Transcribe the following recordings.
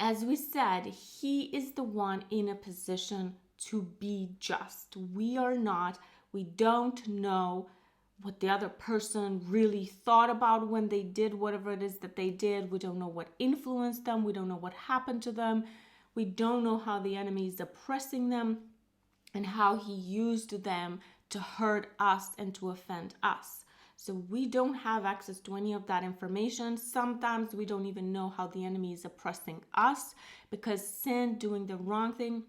as we said, he is the one in a position to be just. We are not. We don't know what the other person really thought about when they did whatever it is that they did. We don't know what influenced them. We don't know what happened to them. We don't know how the enemy is oppressing them and how he used them to hurt us and to offend us. So we don't have access to any of that information. Sometimes we don't even know how the enemy is oppressing us, because sin, doing the wrong thing,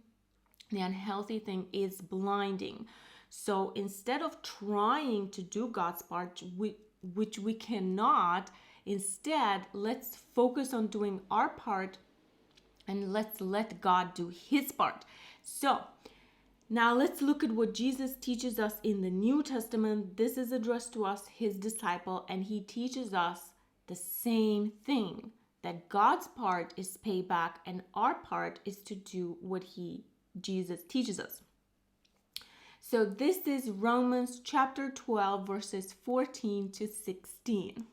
the unhealthy thing, is blinding. So instead of trying to do God's part, which we cannot, instead, let's focus on doing our part and let's let God do his part. So now let's look at what Jesus teaches us in the New Testament. This is addressed to us, his disciple, and he teaches us the same thing, that God's part is payback and our part is to do what Jesus teaches us. So this is Romans chapter 12, verses 14 to 16.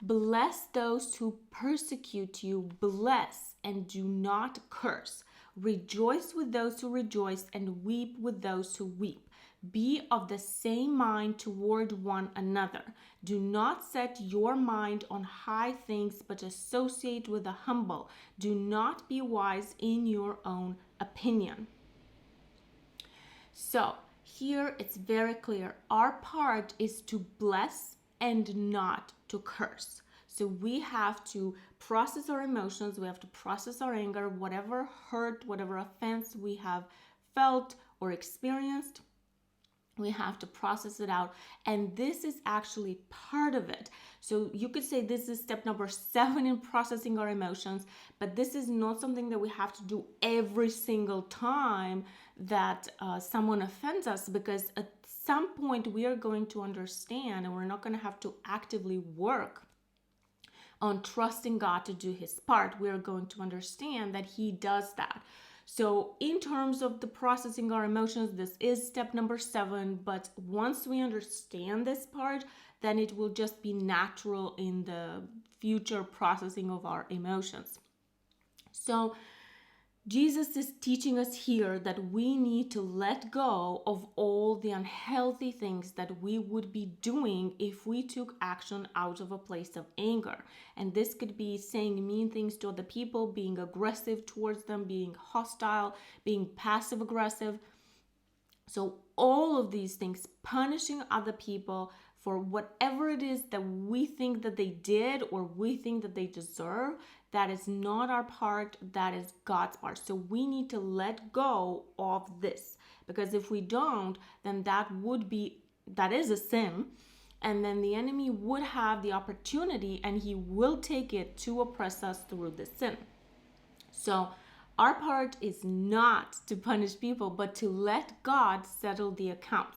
Bless those who persecute you, bless and do not curse. Rejoice with those who rejoice and weep with those who weep. Be of the same mind toward one another. Do not set your mind on high things, but associate with the humble. Do not be wise in your own opinion. So here it's very clear. Our part is to bless and not to curse. So we have to process our emotions, we have to process our anger, whatever hurt, whatever offense we have felt or experienced, we have to process it out. And this is actually part of it. So you could say this is step number 7 in processing our emotions, but this is not something that we have to do every single time that someone offends us, because at some point we are going to understand, and we're not going to have to actively work on trusting God to do his part. We're going to understand that he does that. So in terms of the processing our emotions, this is step number 7. But once we understand this part, then it will just be natural in the future processing of our emotions. So Jesus is teaching us here that we need to let go of all the unhealthy things that we would be doing if we took action out of a place of anger. And this could be saying mean things to other people, being aggressive towards them, being hostile, being passive aggressive. So all of these things, punishing other people for whatever it is that we think that they did or we think that they deserve, that is not our part, that is God's part. So we need to let go of this, because if we don't, then that is a sin. And then the enemy would have the opportunity and he will take it to oppress us through the sin. So our part is not to punish people, but to let God settle the account.